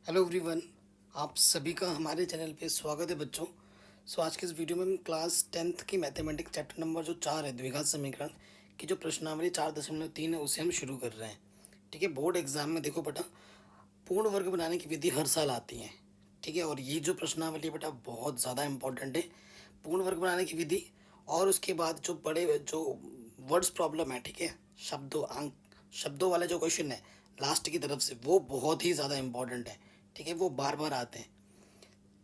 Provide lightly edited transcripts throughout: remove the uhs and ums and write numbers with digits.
Hello everyone, आप सभी का हमारे चैनल पे स्वागत है बच्चों। आज के इस वीडियो में हम क्लास 10th की मैथमेटिक्स चैप्टर नंबर जो 4 है द्विघात समीकरण की जो प्रश्नावली 4.3 है उसे हम शुरू कर रहे हैं। ठीक है, बोर्ड एग्जाम में देखो बेटा, पूर्ण वर्ग बनाने की विधि हर साल आती है। ठीक है, और ये जो प्रश्नावली बेटा बहुत ज़्यादा इंपॉर्टेंट है, पूर्ण वर्ग बनाने की विधि और उसके बाद जो बड़े जो वर्ड्स प्रॉब्लम है, ठीक है, शब्दों वाले जो क्वेश्चन है लास्ट की तरफ से, वो बहुत ही ज़्यादा इंपॉर्टेंट है। ठीक है, वो बार बार आते हैं।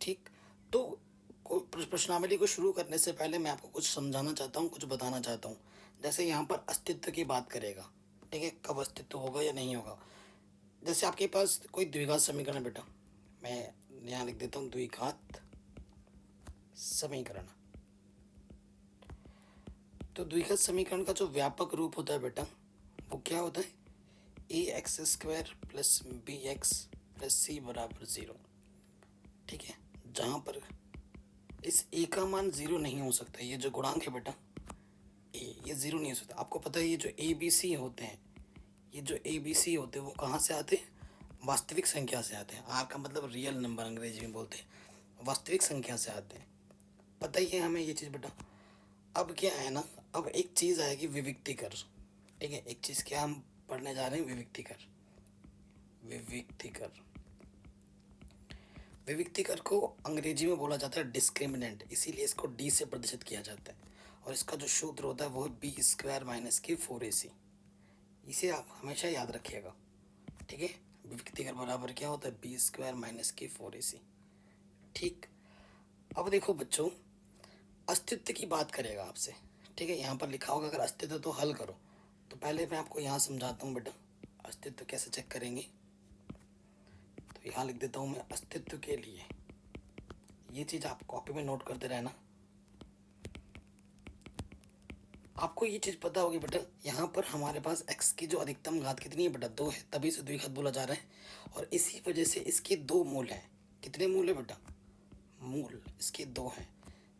ठीक, तो प्रश्नावली को शुरू करने से पहले मैं आपको कुछ समझाना चाहता हूँ, कुछ बताना चाहता हूँ। जैसे यहाँ पर अस्तित्व की बात करेगा, ठीक है, कब अस्तित्व होगा या नहीं होगा। जैसे आपके पास कोई द्विघात समीकरण है बेटा, मैं यहाँ लिख देता हूँ द्विघात समीकरण। तो द्विघात समीकरण का जो व्यापक रूप होता है बेटा, वो क्या होता है? A x square plus b x plus c बराबर ज़ीरो। ठीक है, जहाँ पर इस ए का मान ज़ीरो नहीं हो सकता। ये जो गुणांक है बेटा ए, ये ज़ीरो नहीं हो सकता। आपको पता है ये जो ए बी सी होते हैं, ये जो ए बी सी होते हैं वो कहाँ से आते हैं? वास्तविक संख्या से आते हैं। आर का मतलब रियल नंबर अंग्रेजी में बोलते हैं, वास्तविक संख्या से आते हैं। पता ही है हमें ये चीज़ बेटा। अब क्या है ना, अब एक चीज़ आएगी विविक्तिकर। ठीक है, एक चीज़ क्या हम पढ़ने जा रहे हैं? विविक्तिकर। विविक्तिकर विविक्तिकर को अंग्रेजी में बोला जाता है डिस्क्रिमिनेंट, इसीलिए इसको डी से प्रदर्शित किया जाता है। और इसका जो सूत्र होता है वो है बी स्क्वायर माइनस के 4ac। इसे आप हमेशा याद रखिएगा। ठीक है, विविक्तिकर बराबर क्या होता है? बी स्क्वायर माइनस के 4ac। ठीक, अब देखो बच्चों, अस्तित्व की बात करेगा आपसे। ठीक है, यहाँ पर लिखा होगा अगर अस्तित्व तो हल करो। तो पहले मैं आपको यहाँ समझाता हूँ बेटा, अस्तित्व कैसे चेक करेंगे। तो यहाँ लिख देता हूँ मैं अस्तित्व के लिए। ये चीज़ आप कॉपी में नोट करते रहना। आपको ये चीज़ पता होगी बेटा, यहाँ पर हमारे पास x की जो अधिकतम घात कितनी है बेटा? 2 है, तभी से द्विघात बोला जा रहा है। और इसी वजह से इसके दो मूल हैं। कितने मूल है बेटा? मूल इसके दो हैं,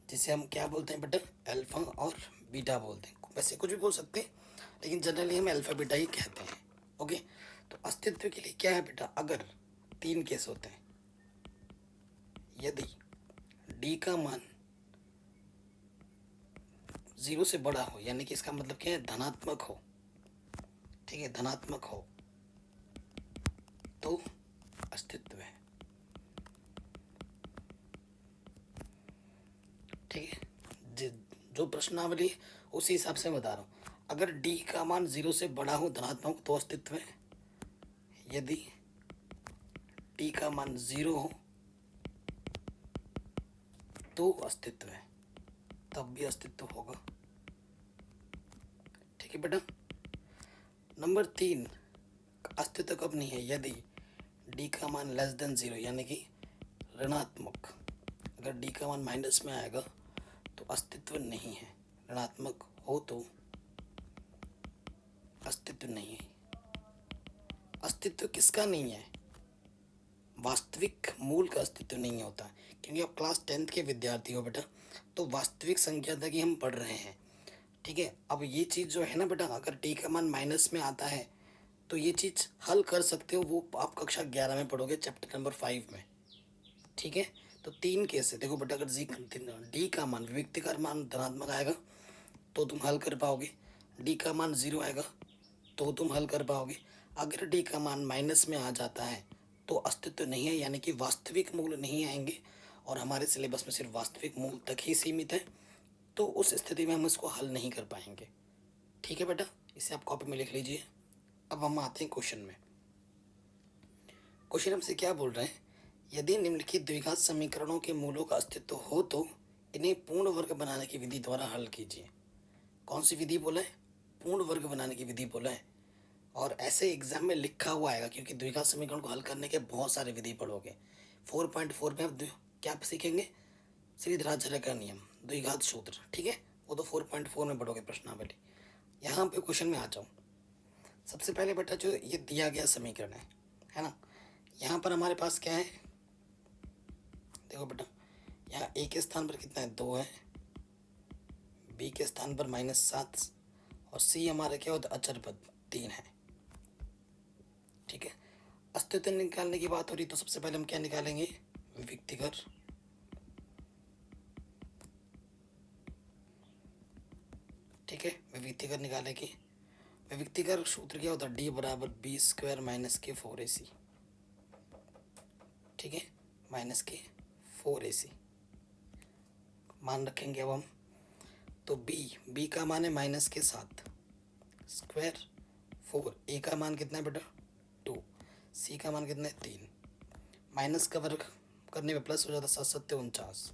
जिसे हम क्या बोलते हैं बेटा? अल्फा और बीटा बोलते हैं। वैसे कुछ भी बोल सकते हैं, लेकिन जनरली हम अल्फा बीटा ही कहते हैं। ओके, तो अस्तित्व के लिए क्या है बेटा? अगर 3 केस होते हैं, यदि डी का मान 0 से बड़ा हो, यानी कि इसका मतलब क्या है? धनात्मक हो। ठीक है, धनात्मक हो तो अस्तित्व है। ठीक है, जो प्रश्नावली उसी हिसाब से बता रहा हूँ। अगर डी का मान 0 से बड़ा हो, धनात्मक, तो अस्तित्व है। यदि डी का मान 0 हो तो अस्तित्व है, तब भी अस्तित्व होगा। ठीक है बेटा। नंबर 3, अस्तित्व कब नहीं है? यदि डी का मान लेस देन 0, यानी कि ऋणात्मक। अगर डी का मान माइनस में आएगा तो अस्तित्व नहीं है। ऋणात्मक हो तो अस्तित्व नहीं है। अस्तित्व किसका नहीं है? वास्तविक मूल का अस्तित्व नहीं होता, क्योंकि आप क्लास 10th के विद्यार्थी हो बेटा, तो वास्तविक संख्या तक ही हम पढ़ रहे हैं। ठीक है, अब ये चीज़ जो है ना बेटा, अगर टी का मान माइनस में आता है तो ये चीज़ हल कर सकते हो, वो आप कक्षा 11 में पढ़ोगे, चैप्टर नंबर 5 में। ठीक है, तो 3 केस है। देखो बेटा, अगर डी का मान, विविक्तिकर मान धनात्मक आएगा तो तुम हल कर पाओगे। डी का मान 0 आएगा तो तुम हल कर पाओगे। अगर डी का मान माइनस में आ जाता है तो अस्तित्व नहीं है, यानी कि वास्तविक मूल नहीं आएंगे, और हमारे सिलेबस में सिर्फ वास्तविक मूल तक ही सीमित है। तो उस स्थिति में हम इसको हल नहीं कर पाएंगे। ठीक है बेटा, इसे आप कॉपी में लिख लीजिए। अब हम आते हैं क्वेश्चन में। क्वेश्चन हमसे क्या बोल रहे हैं? यदि निम्नलिखित द्विघात समीकरणों के मूलों का अस्तित्व हो तो इन्हें पूर्ण वर्ग बनाने की विधि द्वारा हल कीजिए। कौन सी विधि बोला है? पूर्ण वर्ग बनाने की विधि बोला है। और ऐसे एग्जाम में लिखा हुआ आएगा, क्योंकि द्विघात समीकरण को हल करने के बहुत सारे विधि पढ़ोगे। 4.4 में आप क्या सीखेंगे? श्रीधराचार्य का नियम, द्विघात सूत्र। ठीक है, वो तो 4.4 में पढ़ोगे प्रश्नावली। यहाँ पे क्वेश्चन में आ जाऊँ। सबसे पहले बेटा, जो ये दिया गया समीकरण है ना, यहाँ पर हमारे पास क्या है? देखो बेटा, यहाँ ए के स्थान पर कितना है? 2 है, बी के स्थान पर -7, और सी हमारा क्या होता है? अचर पद 3 है। ठीक है, अस्तित्व निकालने की बात हो रही तो सबसे पहले हम क्या निकालेंगे, विविक्तिकर। ठीक है, विविक्तिकर निकालेंगे। विविक्तिकर सूत्र क्या होता है, डी बराबर बी स्क्वायर माइनस के 4ac। ठीक है, माइनस के 4ac मान रखेंगे अब हम। तो बी का मान है माइनस के 7 स्क्वायर 4, ए का मान कितना है बेटा 2, सी का मान कितना है 3, माइनस का वर्ग करने में प्लस हो जाता 7 7 49,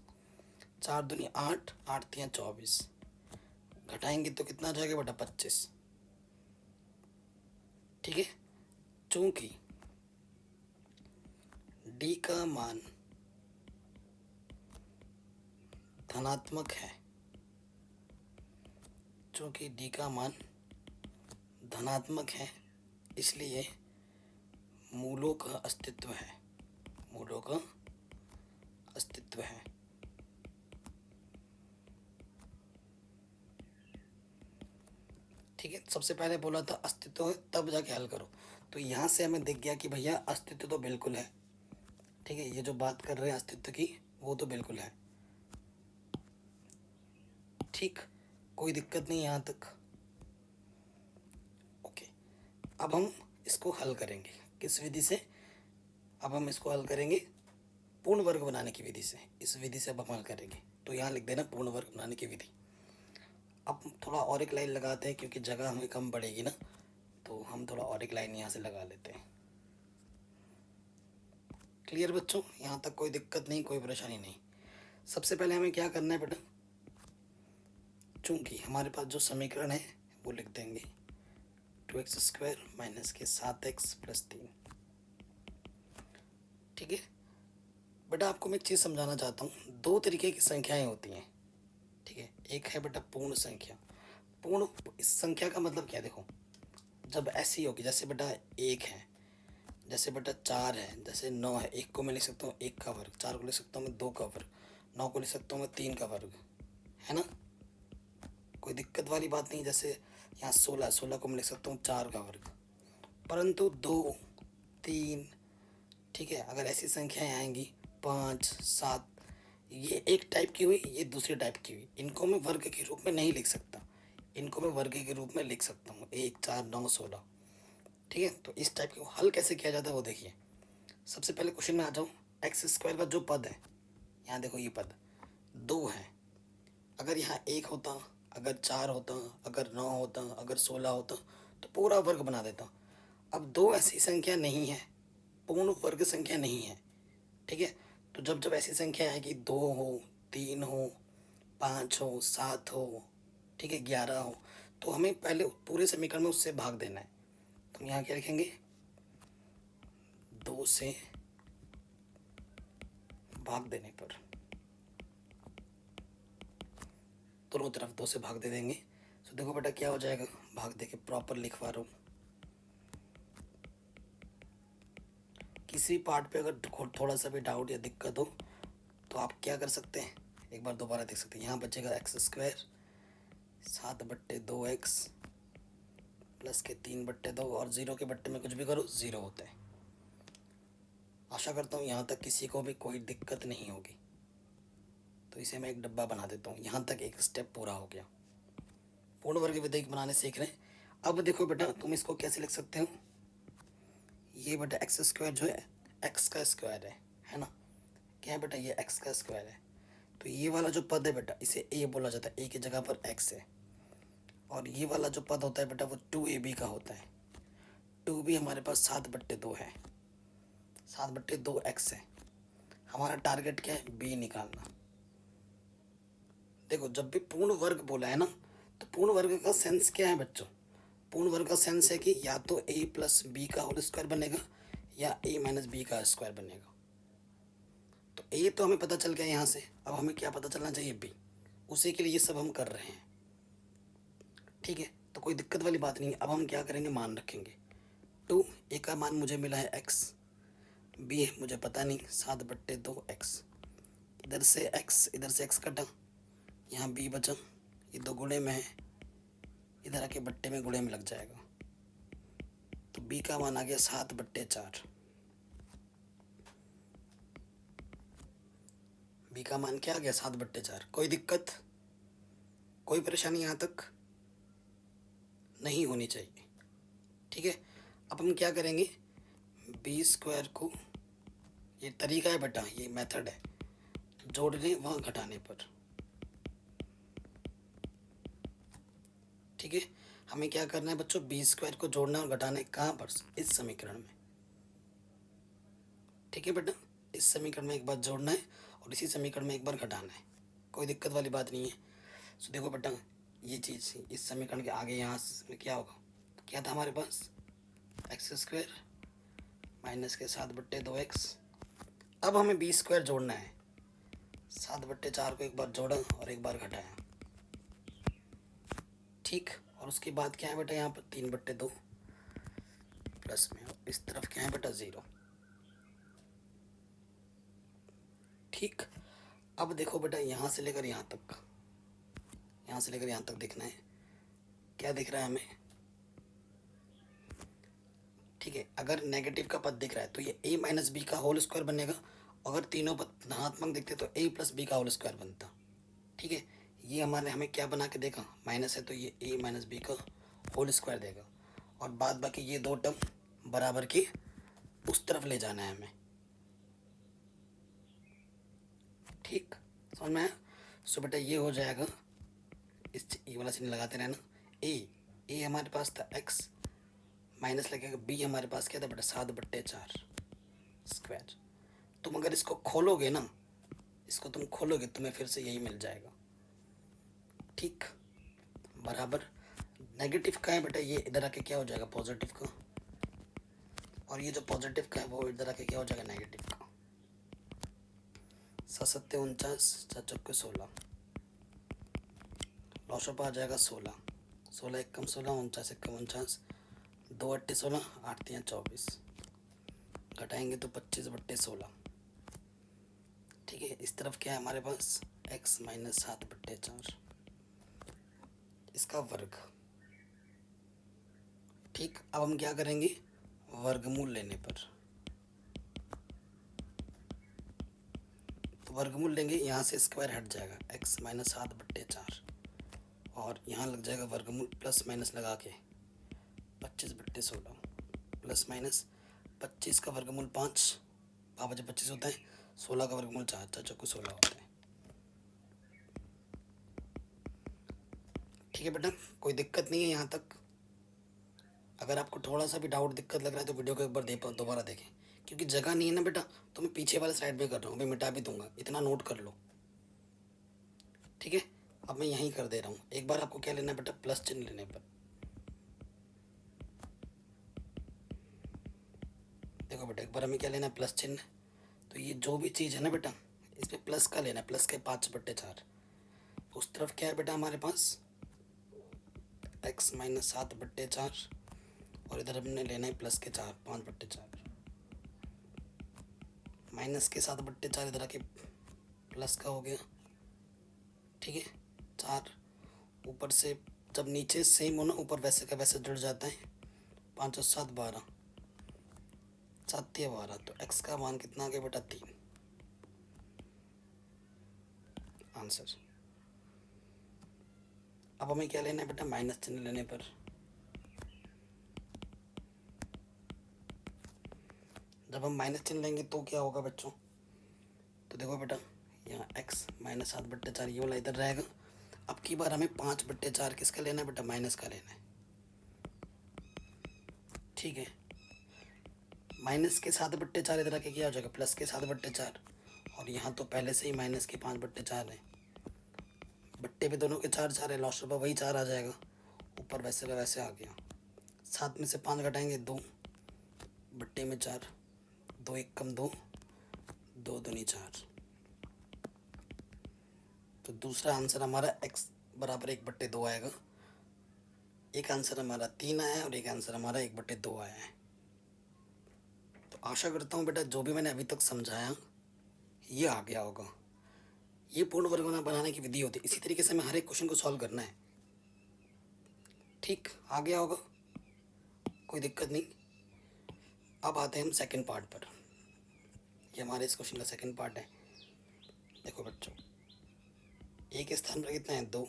4 दूनी 8, 8 3 24, घटाएंगे तो कितना आ जाएगा बेटा 25। ठीक है, चूंकि डी का मान धनात्मक है, चूंकि डी का मान धनात्मक है इसलिए मूलों का अस्तित्व है, मूलों का अस्तित्व है। ठीक है, सबसे पहले बोला था अस्तित्व है तब जाके हल करो, तो यहाँ से हमें दिख गया कि भैया अस्तित्व तो बिल्कुल है। ठीक है, ये जो बात कर रहे हैं अस्तित्व की वो तो बिल्कुल है। ठीक, कोई दिक्कत नहीं यहाँ तक। ओके, अब हम इसको हल करेंगे किस विधि से, अब हम इसको हल करेंगे पूर्ण वर्ग बनाने की विधि से। इस विधि से अब हम हल करेंगे, तो यहाँ लिख देना पूर्ण वर्ग बनाने की विधि। अब थोड़ा और एक लाइन लगाते हैं क्योंकि जगह हमें कम पड़ेगी ना, तो हम थोड़ा और एक लाइन यहाँ से लगा लेते हैं। क्लियर बच्चों, यहाँ तक कोई दिक्कत नहीं, कोई परेशानी नहीं। सबसे पहले हमें क्या करना है बेटा, चूंकि हमारे पास जो समीकरण है वो लिख देंगे 2x स्क्वायर माइनस के 7x प्लस 3। ठीक है बेटा, आपको मैं एक चीज़ समझाना चाहता हूँ, दो तरीके की संख्याएं होती हैं। ठीक है, एक है बेटा पूर्ण संख्या। पूर्ण इस संख्या का मतलब क्या, देखो जब ऐसी होगी जैसे बेटा 1 है, जैसे बेटा 4 है, जैसे 9 है, 1 को मैं लिख सकता हूँ 1 का वर्ग, 4 को लिख सकता हूँ मैं 2 का वर्ग, 9 को लिख सकता हूँ मैं 3 का वर्ग, है ना, कोई दिक्कत वाली बात नहीं। जैसे यहाँ 16 को मैं लिख सकता हूँ 4 का वर्ग, परंतु 2 3, ठीक है, अगर ऐसी संख्याएं आएंगी 5 7, ये एक टाइप की हुई, ये दूसरी टाइप की हुई, इनको मैं वर्ग के रूप में नहीं लिख सकता, इनको मैं वर्ग के रूप में लिख सकता हूँ 1 4 9 16। ठीक है, तो इस टाइप के हल कैसे किया जाता है वो देखिए। सबसे पहले क्वेश्चन में आ जाऊँ, एक्स स्क्वायर का जो पद है, यहाँ देखो ये पद 2 है, अगर यहाँ 1 होता, अगर 4 होता, अगर 9 होता, अगर 16 होता तो पूरा वर्ग बना देता। अब 2 ऐसी संख्या नहीं है, पूर्ण वर्ग संख्या नहीं है। ठीक है, तो जब जब ऐसी संख्या आएगी 2 हो 3 हो 5 हो 7 हो, ठीक है 11 हो, तो हमें पहले पूरे समीकरण में उससे भाग देना है। तो हम यहाँ क्या लिखेंगे, 2 से भाग देने पर, दोनों तरफ 2 से भाग दे देंगे। तो देखो बेटा क्या हो जाएगा, भाग दे के प्रॉपर लिखवा रहा हूँ। किसी पार्ट पे अगर थोड़ा सा भी डाउट या दिक्कत हो तो आप क्या कर सकते हैं, एक बार दोबारा देख सकते हैं। यहाँ बचेगा एक्स स्क्वायर 7/2x प्लस के 3/2, और 0 के बट्टे में कुछ भी करो 0 होता है। आशा करता हूँ यहाँ तक किसी को भी कोई दिक्कत नहीं होगी। तो इसे मैं एक डब्बा बना देता हूँ, यहाँ तक एक स्टेप पूरा हो गया। पूर्ण वर्ग विधेय बनाने सीख रहे हैं। अब देखो बेटा तुम इसको कैसे लिख सकते हो, ये बेटा एक्स स्क्वायर जो है एक्स का स्क्वायर है ना, क्या है बेटा ये एक्स का स्क्वायर है। तो ये वाला जो पद है बेटा इसे ए बोला जाता है, ए की जगह पर एक्स है। और ये वाला जो पद होता है बेटा वो 2ab का होता है। 2b हमारे पास 7/2 है, 7/2x है। हमारा टारगेट क्या है, b निकालना। देखो जब भी पूर्ण वर्ग बोला है ना, तो पूर्ण वर्ग का सेंस क्या है बच्चों, पूर्ण वर्ग का सेंस है कि या तो a प्लस बी का होल स्क्वायर बनेगा या a माइनस बी का स्क्वायर बनेगा। तो a तो हमें पता चल गया यहाँ से, अब हमें क्या पता चलना चाहिए, b, उसी के लिए ये सब हम कर रहे हैं। ठीक है, तो कोई दिक्कत वाली बात नहीं है। अब हम क्या करेंगे, मान रखेंगे 2, a का मान मुझे मिला है x, b है मुझे पता नहीं 7/2x, इधर से x कटा, यहाँ b बचा, ये 2 गुणे में है, इधर आके बट्टे में गुणे में लग जाएगा। तो b का मान आ गया 7/4। बी का मान क्या आ गया 7/4। कोई दिक्कत, कोई परेशानी यहाँ तक नहीं होनी चाहिए। ठीक है, अब हम क्या करेंगे, बी स्क्वायर को, ये तरीका है बेटा, ये मेथड है जोड़ने व घटाने पर। ठीक है, हमें क्या करना है बच्चों, बी स्क्वायर को जोड़ना और घटाना है कहाँ पर, इस समीकरण में। ठीक है बेटा, इस समीकरण में एक बार जोड़ना है और इसी समीकरण में एक बार घटाना है, कोई दिक्कत वाली बात नहीं है। सो देखो बेटा, ये चीज़ इस समीकरण के आगे यहाँ में क्या होगा, क्या था हमारे पास, एक्स स्क्वायर माइनस के 7/2x। अब हमें बी स्क्वायर जोड़ना है, 7/4 को एक बार जोड़ा और एक बार घटाया। ठीक, और उसके बाद क्या है बेटा, यहाँ पर 3/2 प्लस में, और इस तरफ क्या है बेटा 0। ठीक, अब देखो बेटा, यहाँ से लेकर यहाँ तक, यहाँ से लेकर यहाँ तक देखना है, क्या दिख रहा है हमें। ठीक है, अगर नेगेटिव का पद दिख रहा है तो ये a माइनस बी का होल स्क्वायर बनेगा, अगर तीनों पद धनात्मक दिखते तो a प्लस बी का होल स्क्वायर बनता। ठीक है, ये हमें क्या बना के देगा, माइनस है तो ये a माइनस बी का होल स्क्वायर देगा, और बाद बाकी ये दो टर्म बराबर के उस तरफ ले जाना है हमें। ठीक, समझ में आया। सो बेटा ये हो जाएगा, ये वाला चिन्ह लगाते रहना, ए हमारे पास था x माइनस लगेगा b, हमारे पास क्या था बेटा 7/4 स्क्वायर। तुम अगर इसको खोलोगे ना, इसको तुम खोलोगे तुम्हें फिर से यही मिल जाएगा। ठीक, बराबर नेगेटिव का है बेटा, ये इधर आके क्या हो जाएगा पॉजिटिव का, और ये जो पॉजिटिव का है वो इधर आके क्या हो जाएगा नेगेटिव का। 7 49 4 16, लॉशअप आ जाएगा 16, 16 एक कम 16, 49 एक कम 49, 2 8 16, 8 3 24, घटाएंगे तो 25/16। ठीक है, इस तरफ क्या है हमारे पास, x माइनस 7/4, इसका वर्ग। ठीक, अब हम क्या करेंगे, वर्गमूल लेने पर, तो वर्गमूल लेंगे, यहाँ से स्क्वायर हट जाएगा, x माइनस 7/4, और यहाँ लग जाएगा वर्गमूल प्लस माइनस लगा के 25/16, प्लस माइनस 25 का वर्गमूल 5, 5 25 होता है, 16 का वर्गमूल 4, 4 16 होता है। ठीक है बेटा, कोई दिक्कत नहीं है यहाँ तक। अगर आपको थोड़ा सा भी डाउट दिक्कत लग रहा है तो वीडियो को एक बार दोबारा देखें, क्योंकि जगह नहीं है ना बेटा, तो मैं पीछे वाले साइड में कर रहा हूँ, मैं मिटा भी दूंगा, इतना नोट कर लो। ठीक है, अब मैं यहीं कर दे रहा हूँ, एक बार आपको क्या लेना है बेटा, प्लस चिन्ह लेने पर। देखो बेटा, एक बार हमें क्या लेना है, प्लस चिन्ह। तो ये जो भी चीज़ है ना बेटा, इसमें प्लस का लेना है, प्लस के 5/4। उस तरफ क्या है बेटा हमारे पास, x माइनस 7/4, और इधर हमने लेना है प्लस के 5/4, माइनस के 7/4 इधर आके प्लस का हो गया। ठीक है, 4 ऊपर से, जब नीचे सेम हो ना, ऊपर वैसे का वैसे जुड़ जाता है, 5 और 7 12, 7 या 12, तो x का मान कितना आ गया बेटा 3, आंसर। अब हमें क्या लेना है बेटा, माइनस चिन्ह लेने पर। जब हम माइनस चिन्ह लेंगे तो क्या होगा बच्चों, तो देखो बेटा, यहाँ x माइनस 7/4 ये वाला इधर रहेगा। अब की बार हमें 5/4 किसका लेना है बेटा, माइनस का लेना है। ठीक है, माइनस के 7/4 इधर आके क्या हो जाएगा, प्लस के 7/4, और यहाँ तो पहले से ही माइनस के 5/4 है, बट्टे पे दोनों के 4 4 है, लॉस पर वही 4 आ जाएगा, ऊपर वैसे का वैसे आ गया। 7 में से 5 घटाएंगे 2, बट्टे में 4, 2 1 कम 2, 2 दूनी 4। तो दूसरा आंसर हमारा x बराबर 1/2 आएगा। एक आंसर हमारा 3 आया है और एक आंसर हमारा 1/2 आया है। तो आशा करता हूँ बेटा जो भी मैंने अभी तक समझाया ये आ गया होगा। ये पूर्ण वर्ग बनाने की विधि होती है, इसी तरीके से हमें हर एक क्वेश्चन को सॉल्व करना है। ठीक, आ गया होगा, कोई दिक्कत नहीं। अब आते हैं हम सेकंड पार्ट पर। ये हमारे इस क्वेश्चन का सेकंड पार्ट है। देखो बेटा, ए के स्थान पर कितना है 2,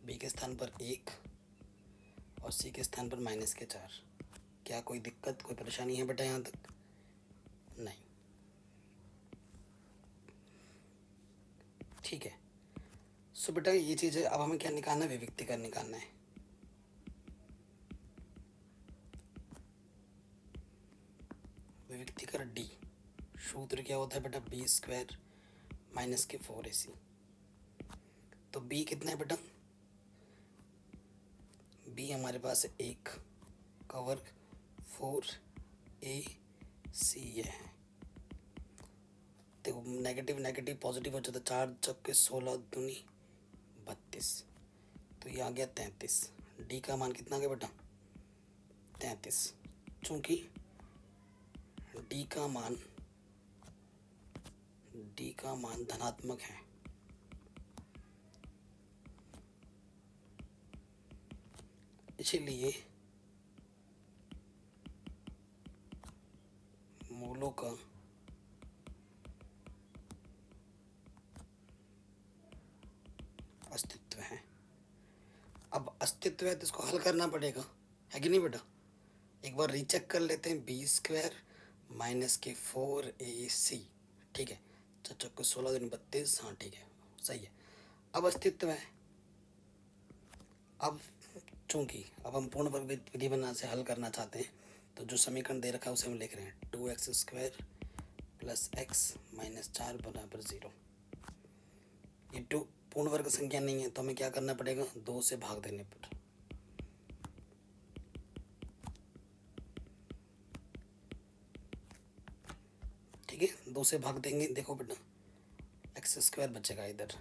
बी के स्थान पर 1 और सी के स्थान पर -4। क्या कोई दिक्कत, कोई परेशानी है बेटा यहाँ तक? नहीं। ठीक है। सो बेटा ये चीज़ है। अब हमें क्या निकालना है? विविक्तीकर निकालना है। विविक्तीकर डी, सूत्र क्या होता है बेटा? b² - 4ac। तो b कितना है बेटा? b हमारे पास 1 का वर्ग 4ac ये है। देखो नेगेटिव नेगेटिव पॉजिटिव हो जाता, 4 चौके 16 दूनी 32, तो ये आ गया 33। डी का मान कितना आ गया बेटा? 33। चूँकि डी का मान धनात्मक है, इसीलिए मूलों का अस्तित्व है। अब अस्तित्व है तो इसको हल करना पड़ेगा, है कि नहीं बेटा? एक बार रीचेक कर लेते हैं। b² - 4ac, ठीक है। 4 चौके 16 दूनी 32, हाँ ठीक है, सही है। अब अस्तित्व है। अब चूँकि अब हम पूर्ण वर्ग विधि बना से हल करना चाहते हैं, तो जो समीकरण दे रखा है उसे हम लिख रहे हैं 2x² + x - 4 = 0। ये 2 पूर्ण वर्ग संख्या नहीं है, तो हमें क्या करना पड़ेगा? 2 से भाग देने पर। ठीक है, 2 से भाग देंगे। देखो बेटा x² बचेगा, इधर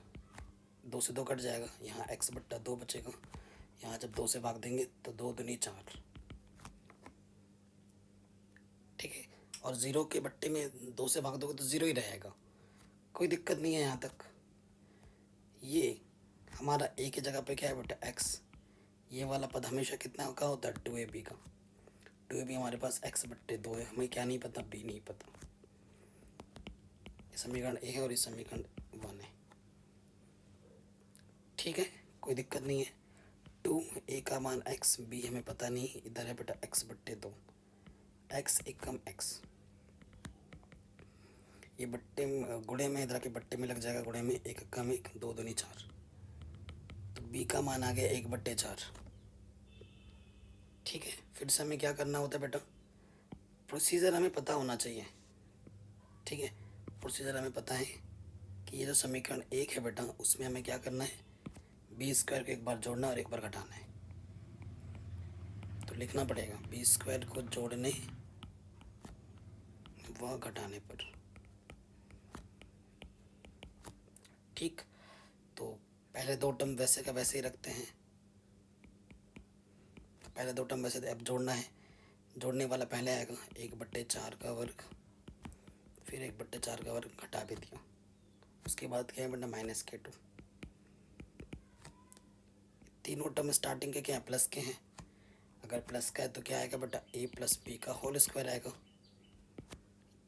2 से 2 कट जाएगा, यहाँ x/2 बचेगा। यहाँ जब 2 से भाग देंगे तो 2 दूनी 4, ठीक है। और 0 के बट्टे में 2 से भाग दोगे तो 0 ही रहेगा, कोई दिक्कत नहीं है यहाँ तक। ये हमारा a की जगह पे क्या है बेटा? x। ये वाला पद हमेशा कितना का होता है? 2ab का। 2ab हमारे पास x/2 है, हमें क्या नहीं पता? b नहीं पता। ये समीकरण a है और ये समीकरण 1 है, ठीक है, कोई दिक्कत नहीं है। 2a का मान x, b हमें पता नहीं, इधर है बेटा x/2, x एकम x। ये बट्टे गुणे में इधर के बट्टे में लग जाएगा, गुणे में 1 कम 1, 2 दूनी 4, तो b का मान आ गया 1/4। ठीक है, फिर से हमें क्या करना होता है बेटा? प्रोसीजर हमें पता होना चाहिए, ठीक है। प्रोसीजर हमें पता है कि ये जो समीकरण 1 है बेटा, उसमें हमें क्या करना है? b² को एक बार जोड़ना और एक बार घटाना है। तो लिखना पड़ेगा b² को जोड़ने व घटाने पर। ठीक, तो पहले 2 टर्म वैसे का वैसे ही रखते हैं। पहले 2 टर्म वैसे, अब जोड़ना है। जोड़ने वाला पहले आएगा 1/4 का वर्ग, फिर 1/4 का वर्ग घटा भी दिया। उसके बाद क्या है बेटा? -k2। तीनों टर्म स्टार्टिंग के क्या है? प्लस के हैं। अगर प्लस का है तो क्या आएगा बेटा? a + b का होल स्क्वायर आएगा।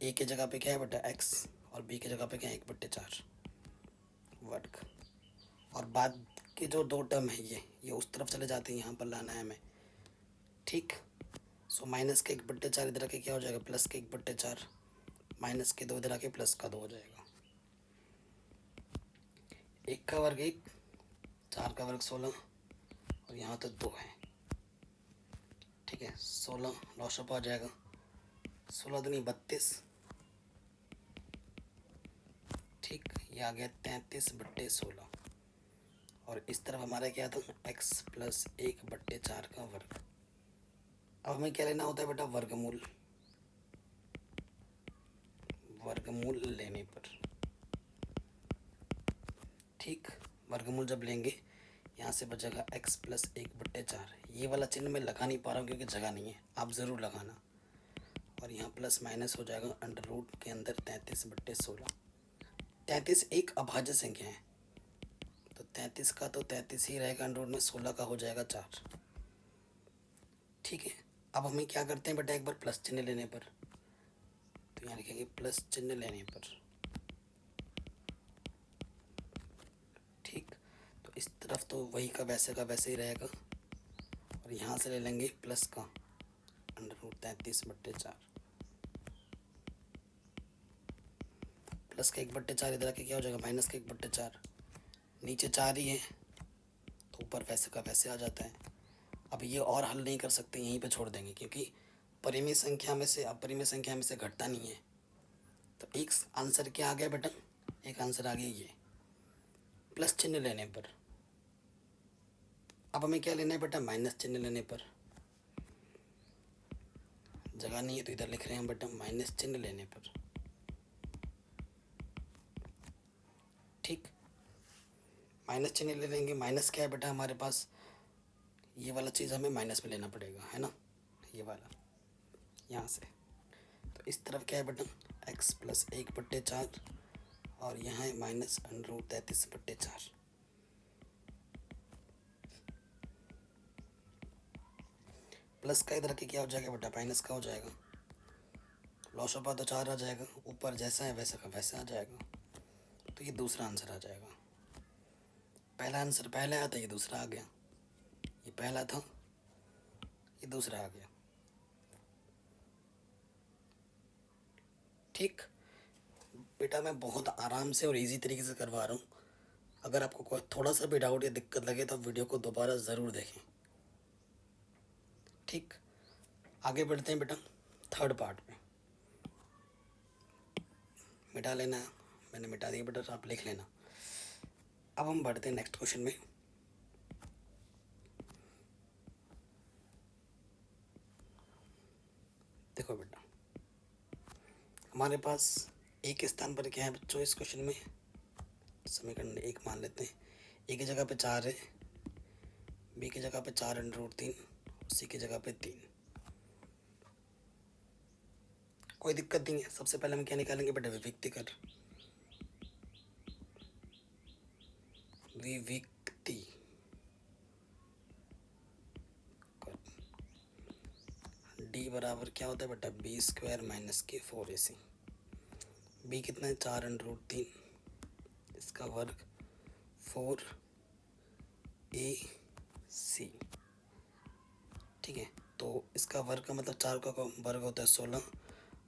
a की जगह पे क्या है बेटा? x, और b की जगह पे क्या है? 1/4 वर्ग। और बाद के जो 2 टर्म है ये उस तरफ चले जाते हैं, यहाँ पर लाना है हमें, ठीक। सो माइनस के 1/4 इधर के क्या हो जाएगा? प्लस के 1/4, माइनस के 2 इधर के प्लस का 2 हो जाएगा। 1 का वर्ग 1, 4 का वर्ग 16, और यहाँ तो 2 है, ठीक है। 16 लॉसअप आ जाएगा, 16 दूनी 32, ठीक। ये आ गया 33/16। और इस तरफ हमारा क्या था? x + 1/4 का वर्ग। अब हमें क्या लेना होता है बेटा? वर्गमूल। वर्गमूल लेने पर, ठीक, वर्गमूल जब लेंगे यहाँ से बचेगा x + 1/4। ये वाला चिन्ह मैं लगा नहीं पा रहा हूँ क्योंकि जगह नहीं है, आप ज़रूर लगाना। और यहाँ प्लस माइनस हो जाएगा अंडर रूट के अंदर 33/16। 33 एक अभाज्य संख्या है, तो 33 का तो 33 ही रहेगा, अंडर रूट में 16 का हो जाएगा 4, ठीक है। अब हमें क्या करते हैं बेटा? एक बार प्लस चिन्ह लेने पर, तो यहाँ लिखेंगे प्लस चिन्ह लेने पर तरफ तो वही का वैसे ही रहेगा, और यहाँ से ले लेंगे प्लस का √33/4, प्लस का 1/4 इधर आके क्या हो जाएगा, माइनस का 1/4। नीचे 4 ही है तो ऊपर वैसे का वैसे आ जाता है। अब ये और हल नहीं कर सकते, यहीं पे छोड़ देंगे, क्योंकि परिमेय संख्या में से अपरिमेय संख्या में से घटता नहीं है। तो एक आंसर क्या आ गया बेटा, एक आंसर आ गया ये प्लस चिन्ह लेने पर। अब हमें क्या लेना है बेटा, माइनस चिन्ह लेने पर। जगह नहीं है तो इधर लिख रहे हैं बेटा माइनस चिन्ह लेने पर। ठीक, माइनस चिन्ह ले लेंगे। माइनस क्या है बेटा हमारे पास, ये वाला चीज़ हमें माइनस में लेना पड़ेगा, है ना, ये वाला यहाँ से। तो इस तरफ क्या है बेटा, x + 1/4 और यहाँ है माइनस √33/4। प्लस का इधर के क्या हो जाएगा बेटा, माइनस का हो जाएगा। लॉस ऑफ तो 4 आ जाएगा, ऊपर जैसा है वैसा का वैसा आ जाएगा। तो ये दूसरा आंसर आ जाएगा। पहला आंसर पहले आया था, ये दूसरा आ गया। ये पहला था, ये दूसरा आ गया। ठीक बेटा, मैं बहुत आराम से और इजी तरीके से करवा रहा हूँ। अगर आपको कोई थोड़ा सा भी डाउट या दिक्कत लगे तो वीडियो को दोबारा ज़रूर देखें। ठीक, आगे बढ़ते हैं बेटा थर्ड पार्ट में। मिटा लेना, मैंने मिटा दिया बेटा, आप लिख लेना। अब हम बढ़ते हैं नेक्स्ट क्वेश्चन में। देखो बेटा, हमारे पास एक स्थान पर क्या है बच्चों, इस क्वेश्चन में समीकरण 1 मान लेते हैं। ए की जगह पे 4 है, बी की जगह पे 4√3, सी की जगह पे 3। कोई दिक्कत नहीं है। सबसे पहले हम क्या निकालेंगे बेटा, विविक्तिकर, विविक्ति डी बराबर क्या होता है बेटा, b² - के 4ac। बी कितना है, 4√3, इसका वर्ग 4ac। ठीक है, तो इसका वर्ग का मतलब 4 का वर्ग होता है 16,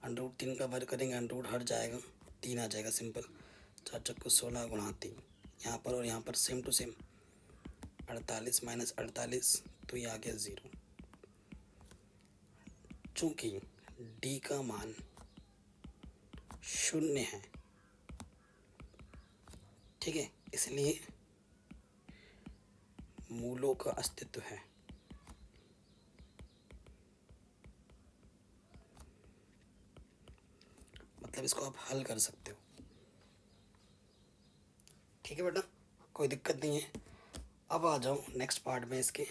√3 का वर्ग करेंगे, √ हट जाएगा, 3 आ जाएगा सिंपल। 4 चक्कू 16 × 3, यहाँ पर और यहाँ पर सेम टू सेम 48 - 48, तो ये आ गया 0। चूँकि डी का मान 0 है, ठीक है, इसलिए मूलों का अस्तित्व है। मतलब इसको आप हल कर सकते हो। ठीक है बेटा, कोई दिक्कत नहीं है। अब आ जाओ नेक्स्ट पार्ट में, इसके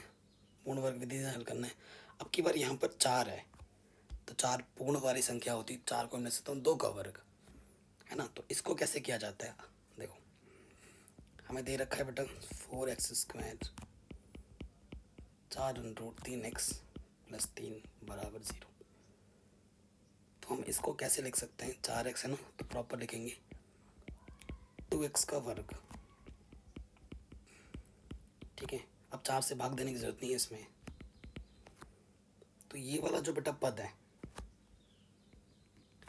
पूर्ण वर्ग विधि से हल करना है। अब की बार यहाँ पर 4 है, तो 4 पूर्ण वाली संख्या होती है, 4 को हमने से 2 का वर्ग, है ना। तो इसको कैसे किया जाता है, देखो हमें दे रखा है बेटा 4x² 4√3x + 3 = 0। तो हम इसको कैसे लिख सकते हैं, 4x है ना, तो प्रॉपर लिखेंगे 2x का वर्ग। ठीक है, अब 4 से भाग देने की जरूरत नहीं है इसमें। तो ये वाला जो बेटा पद है,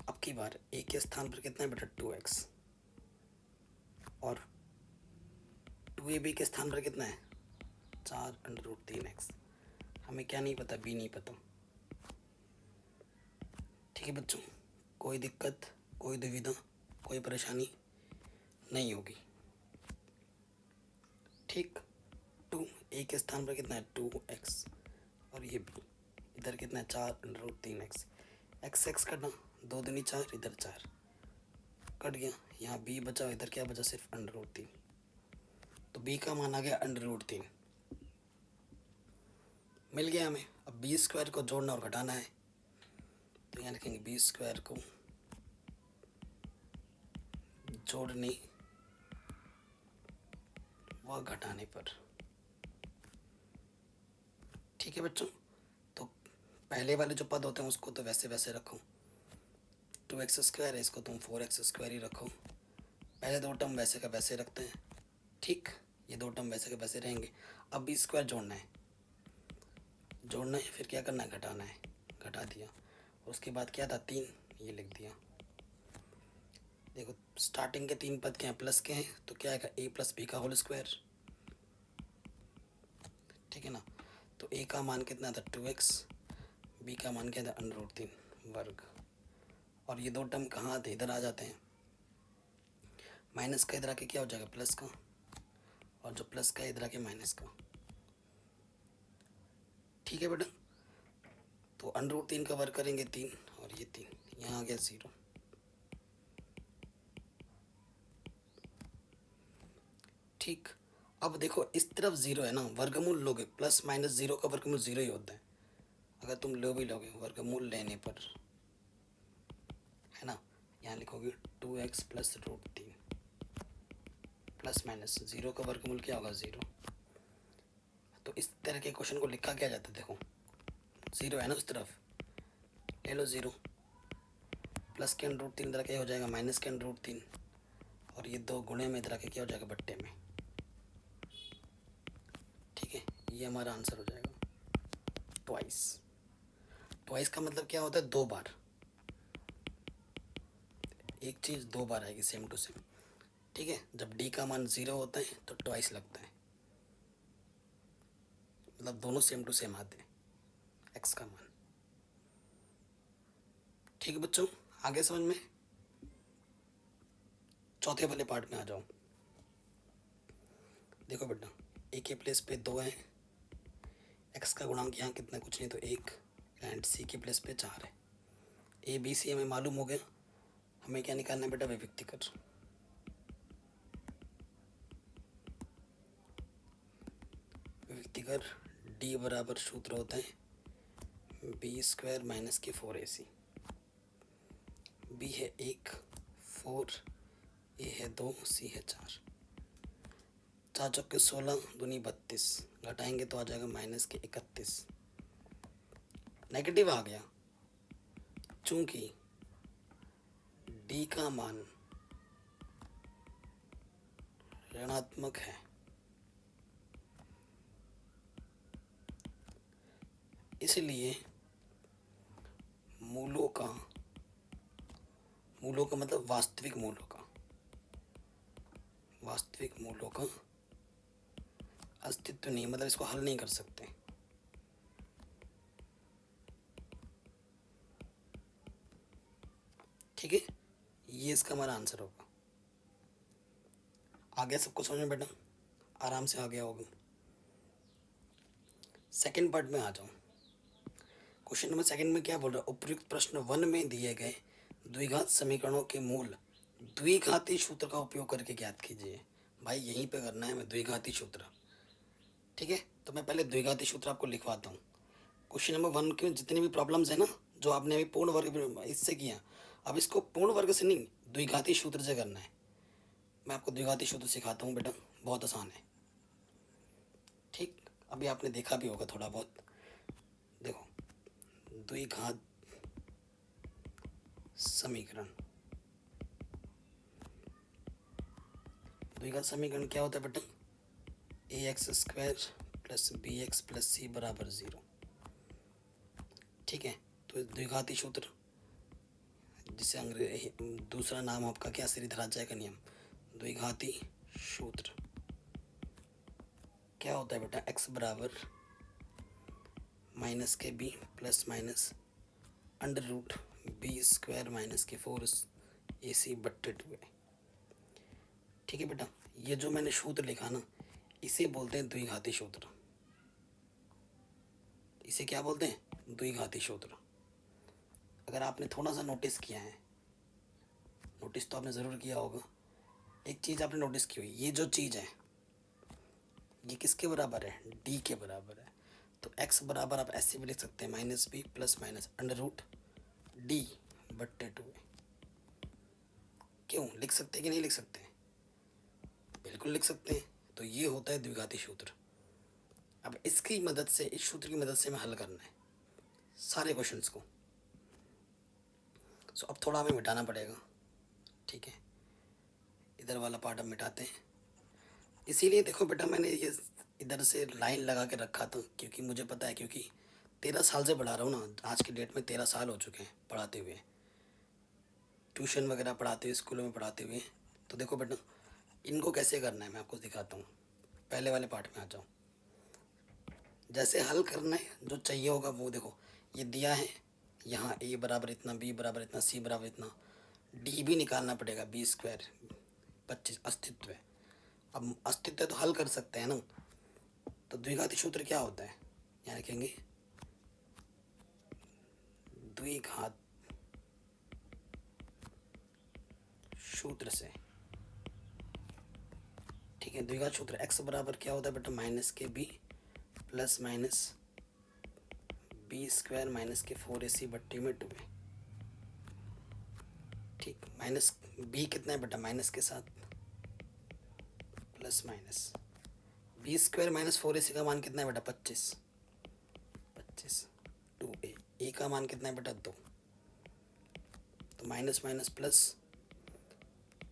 अब की बार a के स्थान पर कितना है बेटा, 2x, और 2ab के स्थान पर कितना है, 4√3x। हमें क्या नहीं पता, b नहीं पता। ठीक है बच्चों, कोई दिक्कत, कोई दुविधा, कोई परेशानी नहीं होगी। ठीक, 2a के स्थान पर कितना है, 2x, और ये b इधर कितना है, 4√3x। x कटना, 2 दूनी 4, इधर 4 कट गया, यहाँ b बचा, इधर क्या बचा, सिर्फ √3। तो b का मान आ गया √3, मिल गया हमें। अब b² को जोड़ना और घटाना है, तो यहाँ लिखेंगे b² को जोड़ने व घटाने पर। ठीक है बच्चों, तो पहले वाले जो पद होते हैं उसको तो वैसे वैसे रखो, 2x² है, इसको तुम 4x² ही रखो। पहले 2 टर्म वैसे का वैसे रखते हैं। ठीक, ये दो टर्म वैसे के वैसे रहेंगे। अब बी स्क्वायर जोड़ना है, फिर क्या करना है, घटाना है, घटा दिया। उसके बाद क्या था, 3, ये लिख दिया। देखो स्टार्टिंग के 3 पद क्या हैं, प्लस के हैं, तो क्या आएगा, a प्लस बी का होल स्क्वायर, ठीक है ना। तो a का मान कितना था 2x, b का मान क्या था √3 वर्ग। और ये दो टर्म कहाँ आते, इधर आ जाते हैं। माइनस का इधर आके क्या हो जाएगा, प्लस का, और जो प्लस का इधर आके माइनस का, ठीक है बेटा। तो √3 का वर्ग करेंगे 3, और ये 3 यहाँ आ गया 0। ठीक, अब देखो इस तरफ 0 है ना, वर्गमूल लोगे, प्लस माइनस 0 का वर्गमूल 0 ही होता है, अगर तुम लो भी लोगे वर्गमूल लेने पर, है ना। यहाँ लिखोगे 2x प्लस √3 प्लस माइनस 0 का वर्गमूल क्या होगा 0। तो इस तरह के क्वेश्चन को लिखा क्या जाता है, देखो 0 है ना उस तरफ, ले लो 0, प्लस के √3 इधर क्या हो जाएगा माइनस के √3, और ये दो गुणे में इधर के क्या हो जाएगा बट्टे में, ठीक है। ये हमारा आंसर हो जाएगा ट्वाइस। ट्वाइस का मतलब क्या होता है, 2 बार, एक चीज़ 2 बार आएगी सेम टू सेम, ठीक है। जब d का मान 0 होता है तो ट्वाइस लगता है, मतलब दोनों सेम टू सेम आते हैं x का मान, ठीक है बच्चों। आगे समझ में, चौथे वाले पार्ट में आ जाओ। देखो बेटा a के प्लेस पे 2 है, x का गुणांक यहाँ कितना, कुछ नहीं तो 1, एंड c के प्लेस पे 4 है। a b c हमें मालूम हो गया, हमें क्या निकालना है बेटा, विभक्तिकर। विभक्तिकर d बराबर सूत्र होता है b² माइनस के 4ac। b है 1, 4, a है 2, c है 4। 4 चौके 16 दूनी 32, घटाएंगे तो आ जाएगा माइनस के 31, नेगेटिव आ गया, चूंकि d का मान ऋणात्मक है, इसलिए मूलों का मतलब वास्तविक मूलों का अस्तित्व नहीं, मतलब इसको हल नहीं कर सकते। ठीक है, ये इसका हमारा आंसर होगा। आ गया सबको समझ में बेटा, आराम से आ गया होगा। सेकंड पार्ट में आ जाओ। क्वेश्चन नंबर सेकंड में क्या बोल रहा है, उपयुक्त प्रश्न 1 में दिए गए द्विघात समीकरणों के मूल द्विघाती सूत्र का उपयोग करके ज्ञात कीजिए। भाई यहीं पे करना है, मैं द्विघाती सूत्र, ठीक है। तो मैं पहले द्विघाती सूत्र आपको लिखवाता हूँ। क्वेश्चन नंबर 1 के जितनी भी प्रॉब्लम्स है ना, जो आपने अभी पूर्ण वर्ग इससे किया, अब इसको पूर्ण वर्ग से नहीं द्विघाती सूत्र से करना है। मैं आपको द्विघाती सूत्र सिखाता हूँ बेटा, बहुत आसान है, ठीक। अभी आपने देखा भी होगा थोड़ा बहुत। देखो द्विघात समीकरण, द्विघात समीकरण क्या होता है बेटा, ax² plus bx plus c बराबर 0, ठीक है। तो द्विघाती सूत्र, जिसे दूसरा नाम आपका क्या, श्रीधराचार्य का नियम, द्विघाती सूत्र क्या होता है बेटा, x बराबर माइनस के b plus minus √b² minus के 4ac बट्टे 2 है, ठीक है बेटा। ये जो मैंने सूत्र लिखा ना, इसे बोलते हैं द्विघाती सूत्र। इसे क्या बोलते हैं, द्विघाती सूत्र। अगर आपने थोड़ा सा नोटिस किया है, नोटिस तो आपने ज़रूर किया होगा, एक चीज़ आपने नोटिस की हुई, ये जो चीज़ है ये किसके बराबर है, d के बराबर है। तो x बराबर आप ऐसे भी लिख सकते हैं -b प्लस माइनस √d बट्टे 2। क्यों लिख सकते हैं कि नहीं लिख सकते, बिल्कुल लिख सकते हैं। तो ये होता है द्विघाती सूत्र। अब इसकी मदद से, इस सूत्र की मदद से हमें हल करना है सारे क्वेश्चंस को। सो अब थोड़ा हमें मिटाना पड़ेगा, ठीक है। इधर वाला पार्ट हम मिटाते हैं, इसीलिए देखो बेटा मैंने ये इधर से लाइन लगा के रखा था, क्योंकि मुझे पता है, क्योंकि 13 साल से पढ़ा रहा हूँ ना, आज की डेट में 13 साल हो चुके हैं पढ़ाते हुए, ट्यूशन वगैरह पढ़ाते हुए, स्कूलों में पढ़ाते हुए। तो देखो बेटा इनको कैसे करना है मैं आपको दिखाता हूँ। पहले वाले पार्ट में आ जाओ। जैसे हल करना है जो चाहिए होगा वो देखो, ये दिया है यहाँ ए बराबर इतना, बी बराबर इतना, सी बराबर इतना, डी भी निकालना पड़ेगा, बी स्क्वायर 25 अस्तित्व है। अब अस्तित्व है तो हल कर सकते हैं ना। तो द्विघाती सूत्र क्या होता है, यहाँ लिखेंगे द्विघात सूत्र से। ठीक है, द्विघात सूत्र x बराबर क्या होता है बेटा, माइनस के b plus minus b square minus के 4ac बट्टे में 2a। ठीक, माइनस बी कितना है बेटा, माइनस के साथ plus minus b square minus 4ac का मान कितना है बेटा, 25 25 2a। ए का मान कितना है बेटा, 2। तो माइनस माइनस प्लस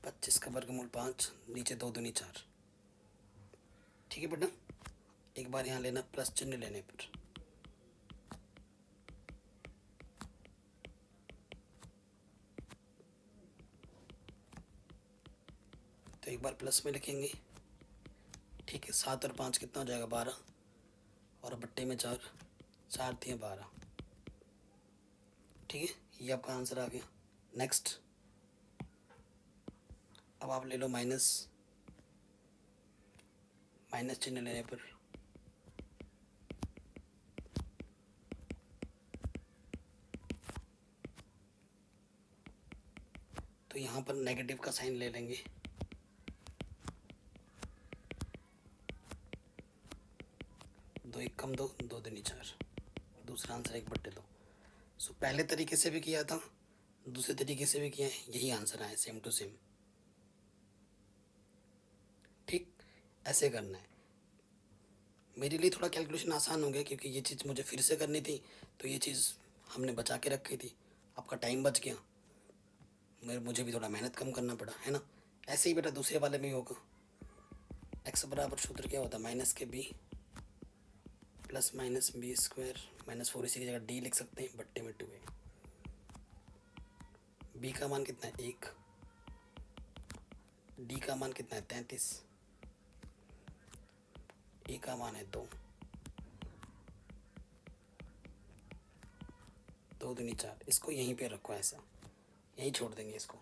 25 का वर्गमूल 5, नीचे 2 दूनी 4। ठीक है बेटा, एक बार यहाँ लेना प्लस चिन्ह लेने पर। तो एक बार प्लस में लिखेंगे। ठीक है, 7 और 5 कितना हो जाएगा, 12, और बट्टे में 4, 4 दिए 12। ठीक है, ये आपका आंसर आ गया। नेक्स्ट, अब आप ले लो माइनस, माइनस चिन्ह लेने पर तो यहाँ पर नेगेटिव का साइन ले लेंगे। दो एक कम 2, 2 दूनी 4, दूसरा आंसर 1/2। सो पहले तरीके से भी किया था, दूसरे तरीके से भी किया है, यही आंसर आया, सेम टू सेम। ठीक, ऐसे करना है। मेरे लिए थोड़ा कैलकुलेशन आसान हो गया, क्योंकि ये चीज़ मुझे फिर से करनी थी, तो ये चीज़ हमने बचा के रखी थी, आपका टाइम बच गया, मुझे भी थोड़ा मेहनत कम करना पड़ा, है ना। ऐसे ही बेटा दूसरे वाले में होगा। एक्स बराबर सूत्र क्या होता है, माइनस के b plus minus b square minus 4ac की जगह डी लिख सकते हैं, बट्टे में 2a। बी का मान कितना है, 1, डी का मान कितना है, 33, ए का मान है 2, 2 दूनी 4। इसको यहीं पे रखो, ऐसा यहीं छोड़ देंगे इसको।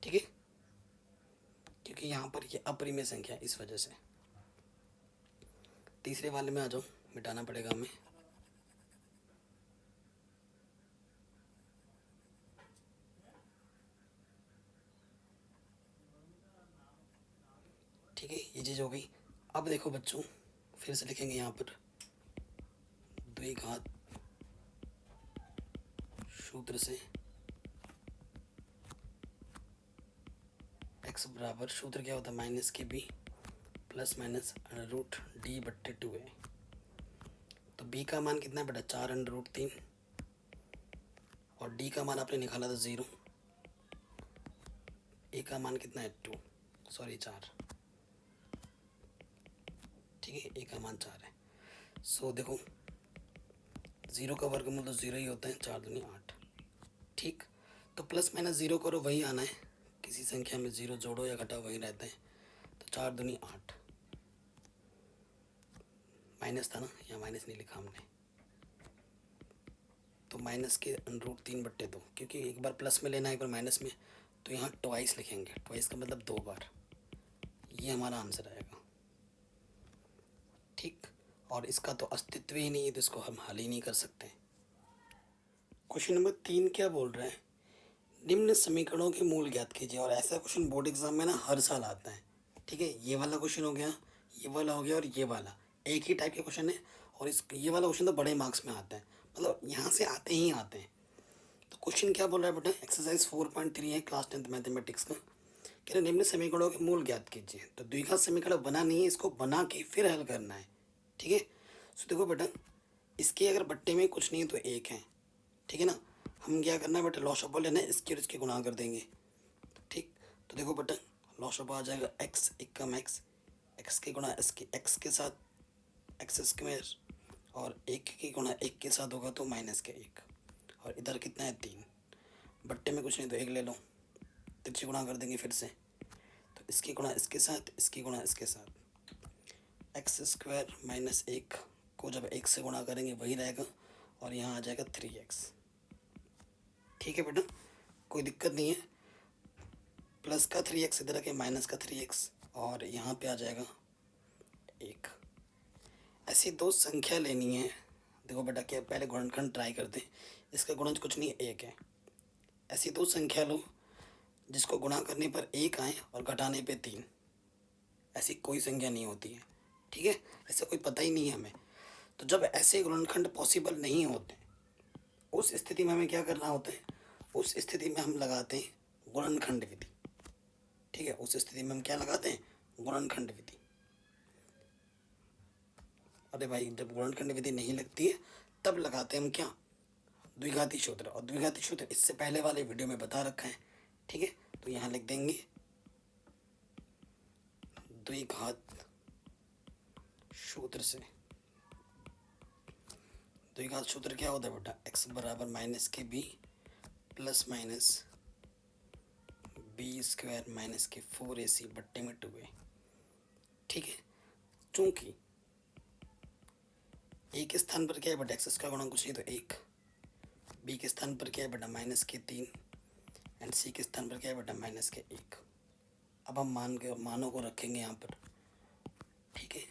ठीक है, क्योंकि यहाँ पर ये अपरिमेय संख्या है, इस वजह से। तीसरे वाले में आ जाओ, मिटाना पड़ेगा हमें। ठीक है, ये चीज़ हो गई। अब देखो बच्चों, फिर से लिखेंगे यहाँ पर द्विघात सूत्र से x बराबर, सूत्र क्या होता है, माइनस के b plus minus root d बट्टे 2a। तो b का मान कितना है बेटा, 4√3, और d का मान आपने निकाला था 0, a का मान कितना है 2, सॉरी 4। ठीक है, a का मान 4 है। सो देखो 0 का वर्गमूल तो 0 ही होता है, 4 दूनी 8। ठीक, तो प्लस माइनस 0 करो, वही आना है, किसी संख्या में 0 जोड़ो या घटाओ वही रहता है। तो 4 दूनी 8, माइनस था ना, यहाँ माइनस नहीं लिखा हमने, तो माइनस के √3 बट्टे 2, क्योंकि एक बार प्लस में लेना है एक बार माइनस में, तो यहाँ ट्वाइस लिखेंगे, ट्वाइस का मतलब 2 बार। ये हमारा आंसर आएगा। ठीक, और इसका तो अस्तित्व ही नहीं है, तो इसको हम हल ही नहीं कर सकते। क्वेश्चन नंबर 3 क्या बोल रहा है, निम्न समीकरणों के मूल ज्ञात कीजिए। और ऐसा क्वेश्चन बोर्ड एग्जाम में ना हर साल आता है। ठीक है, ये वाला क्वेश्चन हो गया, ये वाला हो गया, और ये वाला एक ही टाइप के क्वेश्चन है। और ये वाला क्वेश्चन तो बड़े मार्क्स में आता है, मतलब यहाँ से आते ही आते हैं। तो क्वेश्चन क्या बोल रहा है बेटा, एक्सरसाइज 4.3 है क्लास 10th मैथमेटिक्स का। कह रहे निम्न समीकरणों के मूल ज्ञात कीजिए। तो द्विघात समीकरण बना नहीं है, इसको बना के फिर हल करना है। ठीक है, सो देखो बेटा, इसके अगर बट्टे में कुछ नहीं है तो 1 है। ठीक है ना, हम क्या करना है बेटा, लॉस ऑफ लेना है, इसके और इसके गुणा कर देंगे। ठीक, तो देखो बेटा लॉशअप आ जाएगा एक्स एक कम एक्स, एक्स के गुणा एक्स के साथ एक्स स्क्वायर, और एक की गुणा एक के साथ होगा तो माइनस के एक, और इधर कितना है 3, बट्टे में कुछ नहीं तो एक ले लो, तिरछी गुणा कर देंगे फिर से, तो इसकी गुणा इसके साथ, इसकी गुणा इसके साथ, एक्स स्क्वायर माइनस एक को जब एक से गुणा करेंगे वही रहेगा, और यहाँ आ जाएगा 3x। ठीक है बेटा, कोई दिक्कत नहीं है। प्लस का 3x इधर आके माइनस का 3x, और यहाँ पे आ जाएगा 1। ऐसी दो संख्या लेनी है। देखो बेटा क्या, पहले गुणनखंड ट्राई करते हैं। इसका गुणज कुछ नहीं है, 1 है। ऐसी दो संख्या लो जिसको गुणा करने पर 1 आए और घटाने पे 3। ऐसी कोई संख्या नहीं होती है, ठीक है, ऐसा कोई पता ही नहीं है हमें। तो जब ऐसे गुणनखंड पॉसिबल नहीं होते, उस स्थिति में हमें क्या करना होता है, उस स्थिति में हम लगाते हैं गुणनखंड विधि। ठीक है, उस स्थिति में हम क्या लगाते हैं, गुणनखंड विधि। अरे भाई, जब गुणनखंड विधि नहीं लगती है तब लगाते हैं हम क्या, द्विघाती सूत्र। और द्विघाती सूत्र इससे पहले वाले वीडियो में बता रखा है। ठीक है, तो यहाँ लिख देंगे द्विघात सूत्र से। द्विघात सूत्र क्या होता है बेटा, x बराबर माइनस के b plus minus b square minus के 4ac बट्टे में 2a। ठीक है, चूंकि ए के स्थान पर क्या है बेटा, एक्स का गुणा कुछ नहीं तो 1, बी के स्थान पर क्या है बेटा माइनस के 3, एंड सी के स्थान पर क्या है बेटा माइनस के 1। अब हम मानों को रखेंगे यहाँ पर। ठीक है,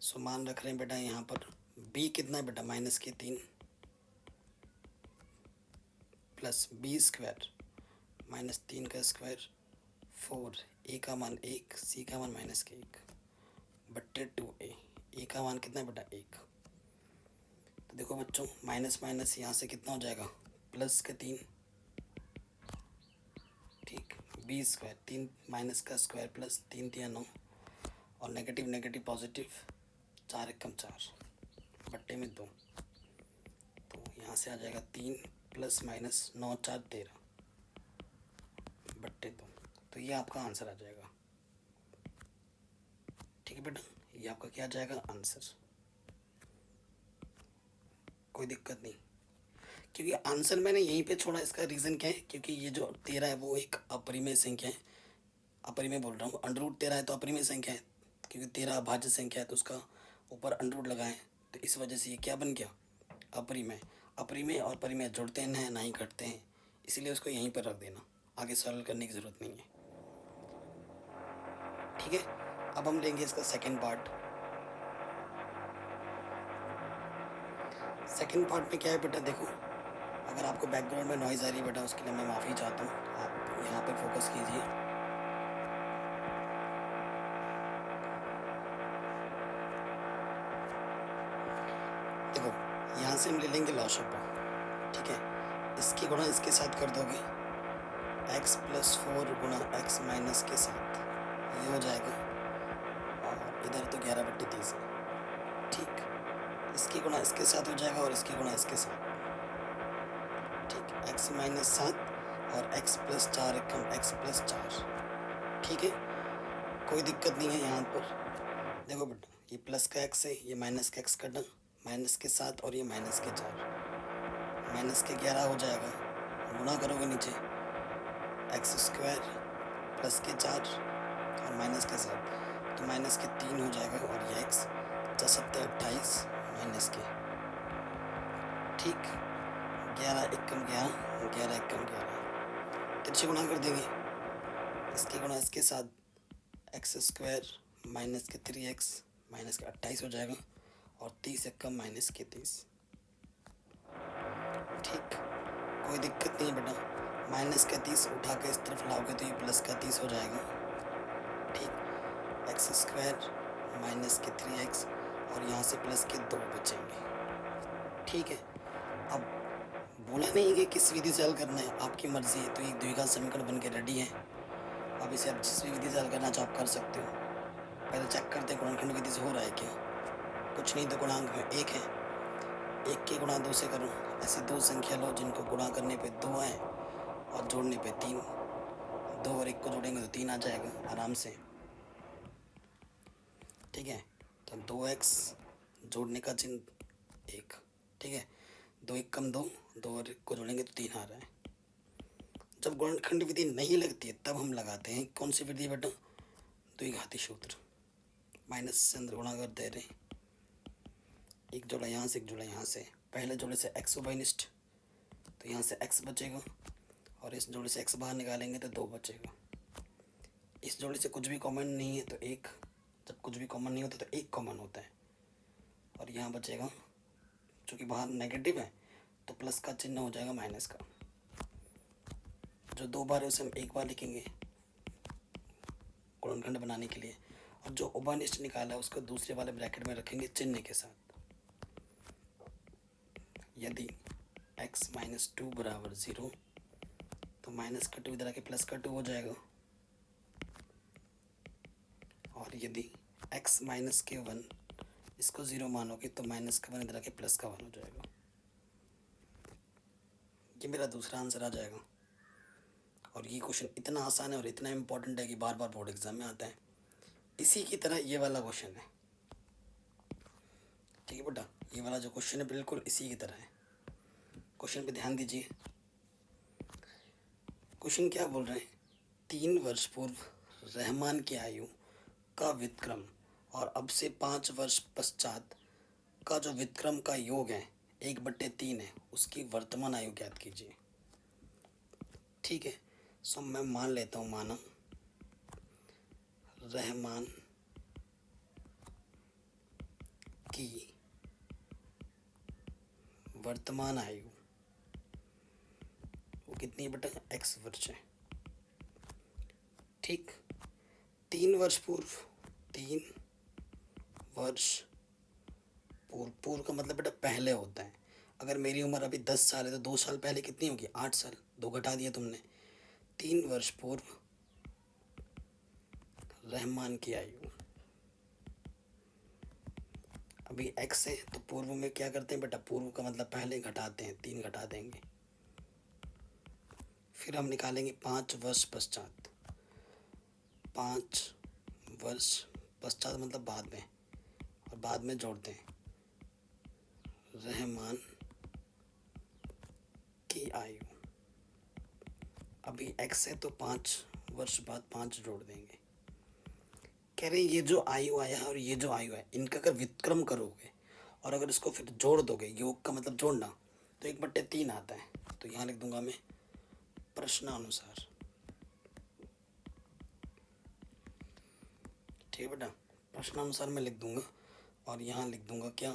सो मान रख रहे हैं बेटा यहाँ पर b कितना है बेटा माइनस के 3 प्लस बी स्क्वायर माइनस 3 का स्क्वायर 4, ए का मान 1, सी का मान माइनस के 1 बट्टे 2a। ए का मान कितना है बेटा 1। तो देखो बच्चों, माइनस माइनस यहाँ से कितना हो जाएगा, प्लस का 3, ठीक, बी स्क्वायर 3 माइनस का स्क्वायर प्लस 3 3 9, और नेगेटिव नेगेटिव पॉजिटिव, 4 1 4 बट्टे में 2। तो यहाँ से आ जाएगा 3 प्लस माइनस 9 4 13 बट्टे 2। तो ये आपका आंसर आ जाएगा। ठीक है बेटा, ये आपका क्या आ जाएगा, आंसर। कोई दिक्कत नहीं, क्योंकि आंसर मैंने यहीं पे छोड़ा। इसका रीज़न क्या है, क्योंकि ये जो 13 है वो एक अपरिमेय संख्या है। अपरिमेय बोल रहा हूँ, अंडररूट 13 है तो अपरिमेय संख्या है, क्योंकि 13 अभाज्य संख्या है तो उसका ऊपर अंडररूट लगाएं, तो इस वजह से ये क्या बन गया, अपरिमेय। अपरिमेय और परिमेय जुड़ते हैं ना ही घटते हैं, इसीलिए उसको यहीं पर रख देना, आगे सरल करने की ज़रूरत नहीं है। ठीक है, अब हम लेंगे इसका सेकेंड पार्ट। सेकेंड पार्ट में क्या है बेटा, देखो अगर आपको बैकग्राउंड में नॉइज़ आ रही है बेटा, उसके लिए मैं माफ़ी चाहता हूँ। आप यहाँ पे फोकस कीजिए। देखो यहाँ से हम ले लेंगे लॉशअप। ठीक है, इसकी गुणा इसके साथ कर दोगे, x प्लस 4 गुणा x माइनस के साथ, ये हो जाएगा, और इधर तो 11 बट्टे 30 है। ठीक, इसकी गुणा इसके साथ हो जाएगा और इसकी गुणा इसके साथ। ठीक, x माइनस 7 और x प्लस 4 कम x प्लस 4। ठीक है, कोई दिक्कत नहीं है यहाँ पर। देखो बेटा, ये प्लस का x है, ये माइनस का x कटा, माइनस के 7 और ये माइनस के 4, माइनस के 11 हो जाएगा, गुणा करोगे नीचे एक्स स्क्वायर प्लस के 4 और माइनस के 7, तो माइनस के 3 हो जाएगा, और ये एक्स 7 28 माइनस के। ठीक, 11 1 कम 11, 11 1 कम 11, तिरछे गुणा कर देंगे, इसकी गुणा इसके साथ एक्स स्क्वायर माइनस के 3x माइनस के 28 हो जाएगा, और 30 1 कम माइनस के 30। ठीक, कोई दिक्कत नहीं है बेटा, माइनस का 30 उठा के इस तरफ लाओगे तो ये प्लस का 30 हो जाएगा। ठीक, एक्स स्क्वायर माइनस के 3x, और यहाँ से प्लस के 2 बचेंगे। ठीक है, अब बोला नहीं कि किस विधि से हल करना है, आपकी मर्जी है। तो एक द्विघात समीकरण बन के रेडी है। अब इसे आप जिस भी विधि से हल करना चाहो आप कर सकते हो। पहले चेक करते हैं गुणनखंड विधि से हो रहा है क्या। कुछ नहीं तो गुणांक में 1 है, 1 के गुणा 2 से करूँ। ऐसी दो संख्या लो जिनको गुणा करने पे 2 आए और जोड़ने पे 3, 2 और 1 को जोड़ेंगे तो 3 आ जाएगा आराम से। ठीक है, तो 2x जोड़ने का चिन्ह 1। ठीक है, 2 1 कम 2, 2 और 1 को जोड़ेंगे तो 3 आ रहा है। जब गुणनखंड विधि नहीं लगती है तब हम लगाते हैं कौन सी विधि बेटा? द्विघाती सूत्र। माइनस से अंदर गुणा कर दे रहे हैं, एक जोड़ा यहाँ से एक जोड़ा यहाँ से। पहले जोड़े से x उभयनिष्ठ, तो यहाँ से x बचेगा, और इस जोड़े से x बाहर निकालेंगे तो 2 बचेगा। इस जोड़े से कुछ भी कॉमन नहीं है तो 1, जब कुछ भी कॉमन नहीं होता तो 1 कॉमन होता है, और यहाँ बचेगा, चूँकि बाहर नेगेटिव है तो प्लस का चिन्ह हो जाएगा माइनस का। जो 2 बार है उसे हम 1 बार लिखेंगे गुणनखंड बनाने के लिए, और जो उभयनिष्ठ निकाला है उसको दूसरे वाले ब्रैकेट में रखेंगे चिन्ह के साथ। यदि x माइनस 2 बराबर 0, तो माइनस का 2 इधर आके प्लस का 2 हो जाएगा, और यदि x माइनस के 1 इसको 0 मानोगे तो माइनस का 1 इधर आके प्लस का 1 हो जाएगा। ये मेरा दूसरा आंसर आ जाएगा। और ये क्वेश्चन इतना आसान है और इतना इम्पोर्टेंट है कि बार बार बोर्ड एग्जाम में आता है। इसी की तरह ये वाला क्वेश्चन है। ठीक है बेटा, ये वाला जो क्वेश्चन है बिल्कुल इसी की तरह है। क्वेश्चन पे ध्यान दीजिए। क्वेश्चन क्या बोल रहे हैं? 3 वर्ष पूर्व रहमान की आयु का व्युत्क्रम और अब से 5 वर्ष पश्चात का जो व्युत्क्रम का योग है 1/3 है, उसकी वर्तमान आयु ज्ञात कीजिए। ठीक है, सो मैं मान लेता हूँ, माना रहमान की वर्तमान आयु वो कितनी है बेटा? x वर्ष है। ठीक, 3 वर्ष पूर्व, 3 वर्ष पूर्व, पूर्व का मतलब बेटा पहले होता है। अगर मेरी उम्र अभी 10 साल है तो 2 साल पहले कितनी होगी? 8 साल, 2 घटा दिया तुमने। 3 वर्ष पूर्व रहमान की आयु, अभी x है तो पूर्व में क्या करते हैं बेटा? पूर्व का मतलब पहले घटाते हैं, 3 घटा देंगे। फिर हम निकालेंगे 5 वर्ष पश्चात। 5 वर्ष पश्चात मतलब बाद में, और बाद में जोड़ते हैं रहमान की आयु। अभी x है तो 5 वर्ष बाद 5 जोड़ देंगे। कह रहे हैं ये जो आयु आया है और ये जो आयु है इनका अगर व्युत्क्रम करोगे और अगर इसको फिर जोड़ दोगे, योग का मतलब जोड़ना, तो 1/3 आता है। तो यहाँ लिख दूंगा मैं प्रश्नानुसार। ठीक है बेटा, प्रश्नानुसार मैं लिख दूंगा, और यहाँ लिख दूंगा क्या?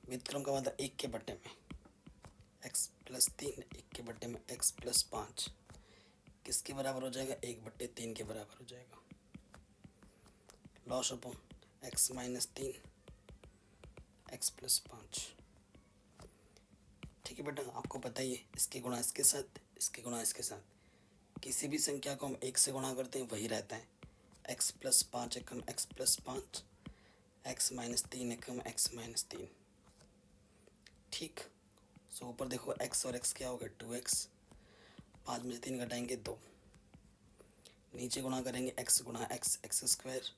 व्युत्क्रम का मतलब 1 के बट्टे में x + 3, 1 के बट्टे में x + 5 किसके बराबर हो जाएगा? 1/3 के बराबर हो जाएगा। Loss upon x - 3 x + 5। ठीक है बेटा, आपको पता ही है इसके गुणा इसके साथ, इसके गुणा इसके साथ। किसी भी संख्या को हम 1 से गुणा करते हैं वही रहता है। x + 5 एकम x + 5, x - 3 एकम x - 3। ठीक, सो ऊपर देखो x और x क्या होगा? 2x। 5 में से 3 घटाएंगे 2। नीचे गुणा करेंगे x गुणा x, x²।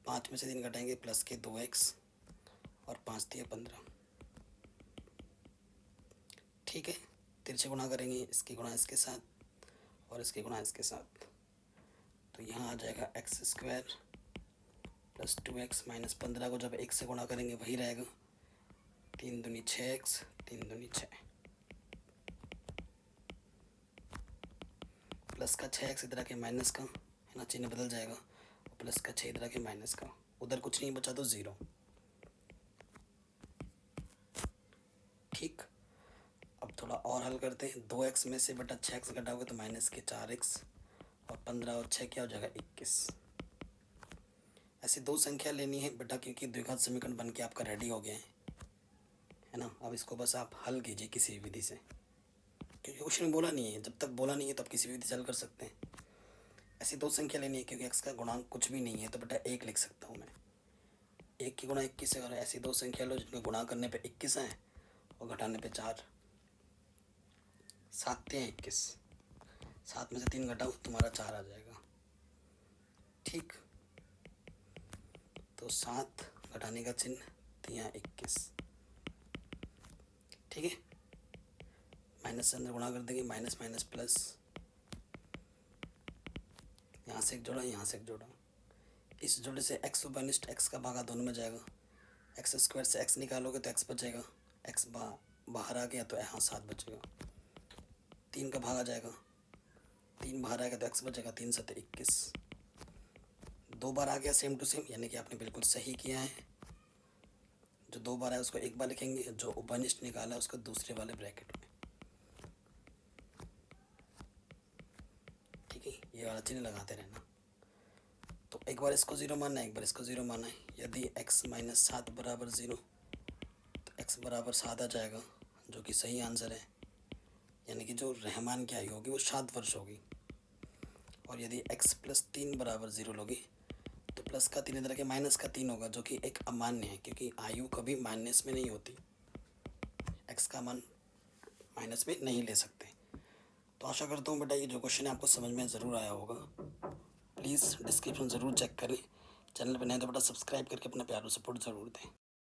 5 में से 3 घटाएंगे प्लस के 2x, और 5 दिया 15। ठीक है, तिरछे गुणा करेंगे इसके गुणा इसके साथ और इसके गुणा इसके साथ, तो यहाँ आ जाएगा x² + 2x - 15 को जब 1 से गुणा करेंगे वही रहेगा। 3 दूनी 6x, 3 दूनी 6, प्लस का 6x इधर आके माइनस का है ना, चिन्ह बदल जाएगा, और प्लस का 6 इधर आके माइनस का, उधर कुछ नहीं बचा तो 0। ठीक, अब थोड़ा और हल करते हैं। 2x में से बेटा 6x घटाओगे तो माइनस के 4x, और 15 और 6 क्या हो जाएगा? 21। ऐसी 2 संख्या लेनी है बेटा, क्योंकि द्विघात समीकरण बन के आपका रेडी हो गया है ना। अब इसको बस आप हल कीजिए किसी भी विधि से, क्योंकि क्वेश्चन में बोला नहीं है। जब तक बोला नहीं है तब तो किसी भी विधि से हल कर सकते हैं। ऐसी 2 संख्या लेनी है, क्योंकि x का गुणांक कुछ भी नहीं है तो बेटा 1 लिख सकता हूँ मैं। 1 की गुणा 21 से करो। ऐसी 2 संख्या लो जिनका गुणा करने पे 21 है और घटाने पे 4। 7 3 21, 7 में से 3 घटाओ तुम्हारा 4 आ जाएगा। ठीक, तो 7 घटाने का चिन्ह, 3 21। ठीक है, माइनस से अंदर गुणा कर देंगे, माइनस माइनस प्लस, यहाँ से एक जोड़ा, यहाँ से एक जोड़ा, इस जोड़े से एक्स उपनिष्ठ एक्स का भागा दोनों में जाएगा, एक्स स्क्वायर से एक्स निकालोगे तो एक्स बचेगा, एक्स बाहर आ गया तो यहाँ 7 बचेगा, 3 का भागा जाएगा, 3 बाहर आएगा तो एक्स बचेगा, 3 7 21, 2 बार आ गया सेम टू सेम, यानी कि आपने बिल्कुल सही किया है। जो 2 बार है उसको एक बार लिखेंगे, जो उपनिष्ठ निकाला है उसको दूसरे वाले ब्रैकेट में। ठीक है, ये वाला चिन्ह लगाते रहना। तो एक बार इसको 0 मानना है, एक बार इसको 0 मानना है। यदि x माइनस 7 बराबर 0 तो x बराबर 7 आ जाएगा, जो कि सही आंसर है, यानी कि जो रहमान की आयु होगी वो 7 वर्ष होगी। और यदि x प्लस 3 बराबर 0 लोगे तो प्लस का 3 इधर के माइनस का 3 होगा, जो कि एक अमान्य है, क्योंकि आयु कभी माइनस में नहीं होती, x का मान माइनस में नहीं ले सकते। तो आशा करता हूँ बेटा ये जो क्वेश्चन है आपको समझ में ज़रूर आया होगा। प्लीज़ डिस्क्रिप्शन ज़रूर चेक करें, चैनल पर नए तो बेटा सब्सक्राइब करके अपना प्यार और सपोर्ट ज़रूर दें।